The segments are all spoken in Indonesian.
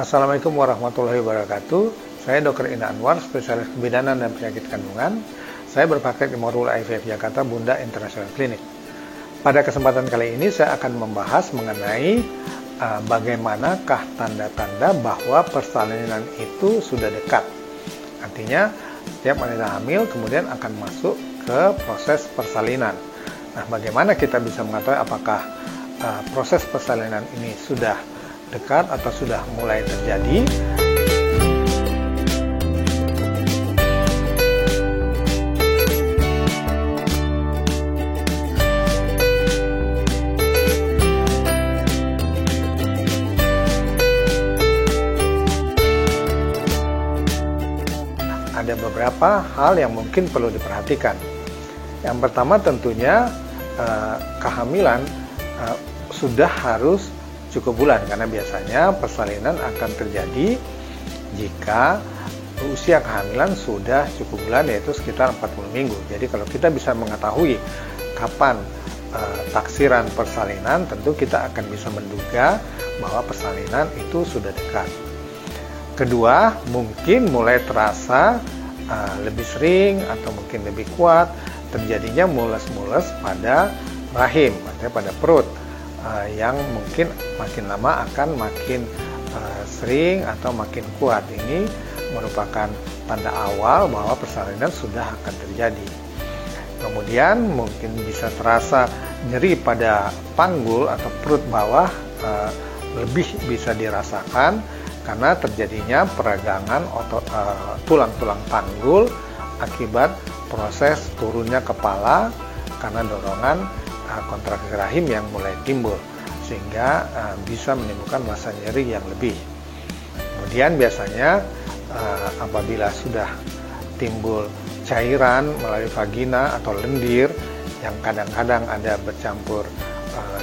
Assalamualaikum warahmatullahi wabarakatuh. Saya Dr. Ina Anwar, spesialis kebidanan dan penyakit kandungan. Saya berpraktek di Morula IVF Jakarta Bunda International Clinic. Pada kesempatan kali ini saya akan membahas mengenai bagaimanakah tanda-tanda bahwa persalinan itu sudah dekat. Artinya, setiap wanita hamil kemudian akan masuk ke proses persalinan. Nah, bagaimana kita bisa mengetahui apakah proses persalinan ini sudah dekat atau sudah mulai terjadi? Ada beberapa hal yang mungkin perlu diperhatikan. Yang pertama tentunya kehamilan sudah harus cukup bulan, karena biasanya persalinan akan terjadi jika usia kehamilan sudah cukup bulan, yaitu sekitar 40 minggu. Jadi kalau kita bisa mengetahui kapan taksiran persalinan, tentu kita akan bisa menduga bahwa persalinan itu sudah dekat. Kedua, mungkin mulai terasa lebih sering atau mungkin lebih kuat terjadinya mules-mules pada rahim, artinya pada perut, yang mungkin makin lama akan makin sering atau makin kuat. Ini merupakan tanda awal bahwa persalinan sudah akan terjadi. Kemudian mungkin bisa terasa nyeri pada panggul atau perut bawah, lebih bisa dirasakan karena terjadinya peragangan tulang-tulang panggul akibat proses turunnya kepala karena dorongan kontraksi rahim yang mulai timbul, sehingga bisa menimbulkan rasa nyeri yang lebih. Kemudian biasanya apabila sudah timbul cairan melalui vagina atau lendir yang kadang-kadang ada bercampur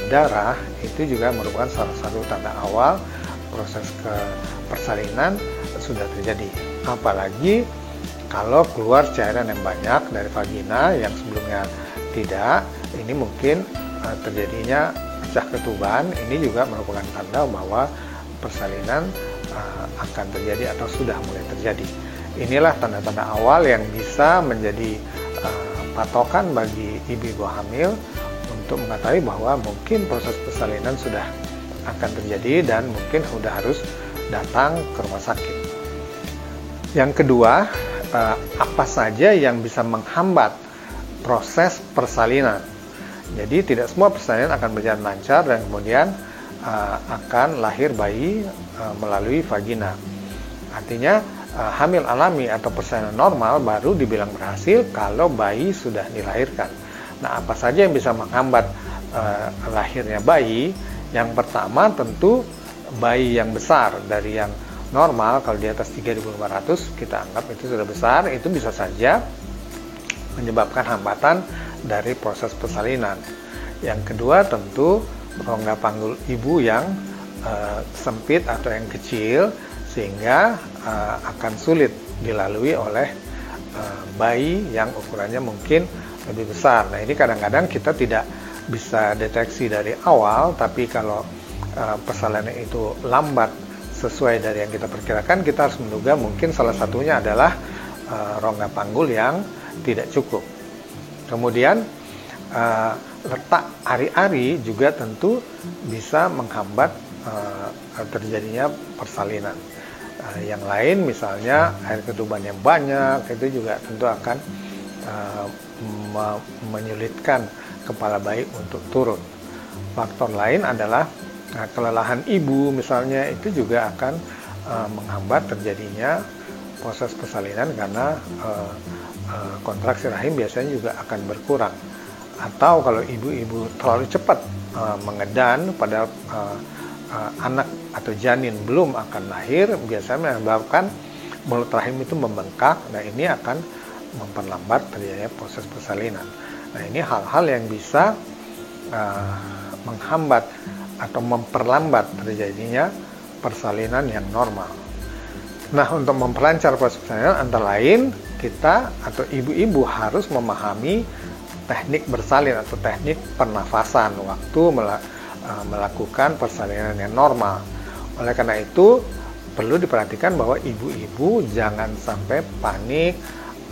darah, itu juga merupakan salah satu tanda awal proses persalinan sudah terjadi. Apalagi kalau keluar cairan yang banyak dari vagina yang sebelumnya tidak, ini mungkin terjadinya pecah ketuban. Ini juga merupakan tanda bahwa persalinan akan terjadi atau sudah mulai terjadi. Inilah tanda-tanda awal yang bisa menjadi patokan bagi ibu-ibu hamil untuk mengetahui bahwa mungkin proses persalinan sudah akan terjadi dan mungkin sudah harus datang ke rumah sakit. Yang kedua, apa saja yang bisa menghambat proses persalinan? Jadi tidak semua persalinan akan berjalan lancar dan kemudian akan lahir bayi melalui vagina. Artinya hamil alami atau persalinan normal baru dibilang berhasil kalau bayi sudah dilahirkan. Nah, apa saja yang bisa menghambat lahirnya bayi? Yang pertama tentu bayi yang besar dari yang normal. Kalau di atas 3.500 kita anggap itu sudah besar, itu bisa saja menyebabkan hambatan dari proses persalinan. Yang kedua tentu rongga panggul ibu yang sempit atau yang kecil, sehingga akan sulit dilalui oleh bayi yang ukurannya mungkin lebih besar. Nah, ini kadang-kadang kita tidak bisa deteksi dari awal, tapi kalau persalinan itu lambat sesuai dari yang kita perkirakan, kita harus menduga mungkin salah satunya adalah rongga panggul yang tidak cukup. Kemudian letak ari-ari juga tentu bisa menghambat terjadinya persalinan. Yang lain misalnya air ketuban yang banyak, itu juga tentu akan menyulitkan kepala bayi untuk turun. Faktor lain adalah kelelahan ibu misalnya, itu juga akan menghambat terjadinya proses persalinan karena kontraksi rahim biasanya juga akan berkurang. Atau kalau ibu-ibu terlalu cepat mengedan pada anak atau janin belum akan lahir, biasanya menyebabkan mulut rahim itu membengkak. Nah, ini akan memperlambat terjadinya proses persalinan. Nah, ini hal-hal yang bisa menghambat atau memperlambat terjadinya persalinan yang normal. Nah, untuk memperlancar proses persalinan, antara lain kita atau ibu-ibu harus memahami teknik bersalin atau teknik pernafasan waktu melakukan persalinan yang normal. Oleh karena itu, perlu diperhatikan bahwa ibu-ibu jangan sampai panik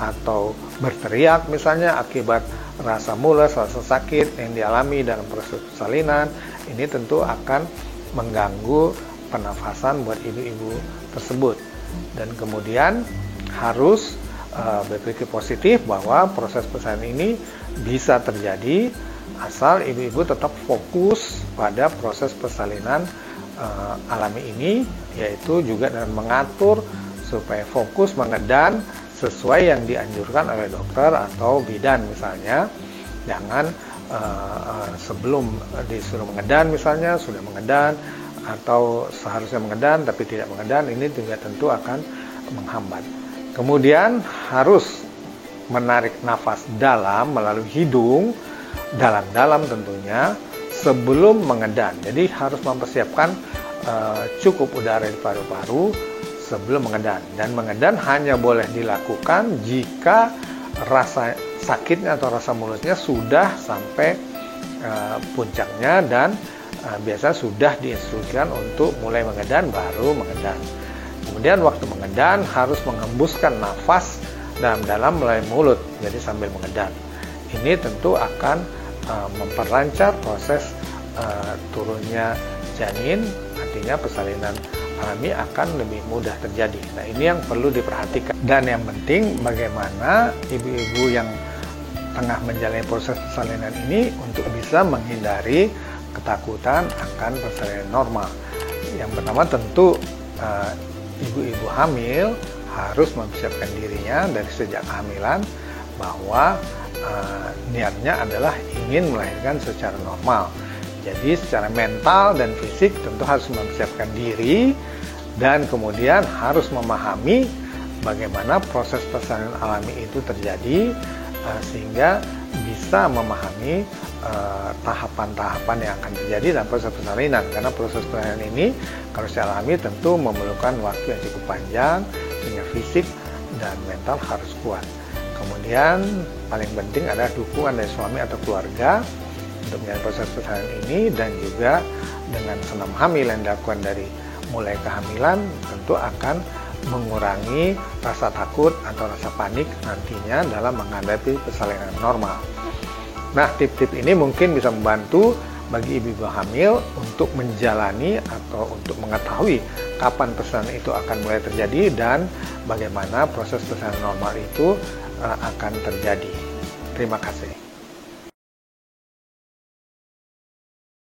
atau berteriak misalnya akibat rasa mules, rasa sakit yang dialami dalam proses persalinan. Ini tentu akan mengganggu pernafasan buat ibu-ibu tersebut. Dan kemudian harus berpikir positif bahwa proses persalinan ini bisa terjadi asal ibu-ibu tetap fokus pada proses persalinan alami ini, yaitu juga dengan mengatur supaya fokus mengedan sesuai yang dianjurkan oleh dokter atau bidan misalnya. Jangan sebelum disuruh mengedan misalnya sudah mengedan, atau seharusnya mengedan tapi tidak mengedan, ini juga tentu akan menghambat. Kemudian harus menarik nafas dalam melalui hidung, dalam-dalam tentunya, sebelum mengedan. Jadi harus mempersiapkan cukup udara di paru-paru sebelum mengedan. Dan mengedan hanya boleh dilakukan jika rasa sakitnya atau rasa mulusnya sudah sampai puncaknya dan biasa sudah diinstruksikan untuk mulai mengedan, baru mengedan. Kemudian waktu mengedan harus menghembuskan nafas dalam-dalam melalui mulut, jadi sambil mengedan. Ini tentu akan memperlancar proses turunnya janin, artinya persalinan alami akan lebih mudah terjadi. Nah, ini yang perlu diperhatikan. Dan yang penting bagaimana ibu-ibu yang tengah menjalani proses persalinan ini untuk bisa menghindari ketakutan akan persalinan normal. Yang pertama tentu ibu-ibu hamil harus mempersiapkan dirinya dari sejak kehamilan bahwa niatnya adalah ingin melahirkan secara normal. Jadi secara mental dan fisik tentu harus mempersiapkan diri dan kemudian harus memahami bagaimana proses persalinan alami itu terjadi sehingga bisa memahami tahapan-tahapan yang akan terjadi dalam proses persalinan. Karena proses persalinan ini kalau secara alami tentu memerlukan waktu yang cukup panjang sehingga fisik dan mental harus kuat. Kemudian paling penting adalah dukungan dari suami atau keluarga untuk menjalani proses persalinan ini, dan juga dengan senam hamil yang dilakukan dari mulai kehamilan tentu akan mengurangi rasa takut atau rasa panik nantinya dalam menghadapi persalinan normal. Nah, tip-tip ini mungkin bisa membantu bagi ibu-ibu hamil untuk menjalani atau untuk mengetahui kapan persalinan itu akan mulai terjadi dan bagaimana proses persalinan normal itu akan terjadi. Terima kasih.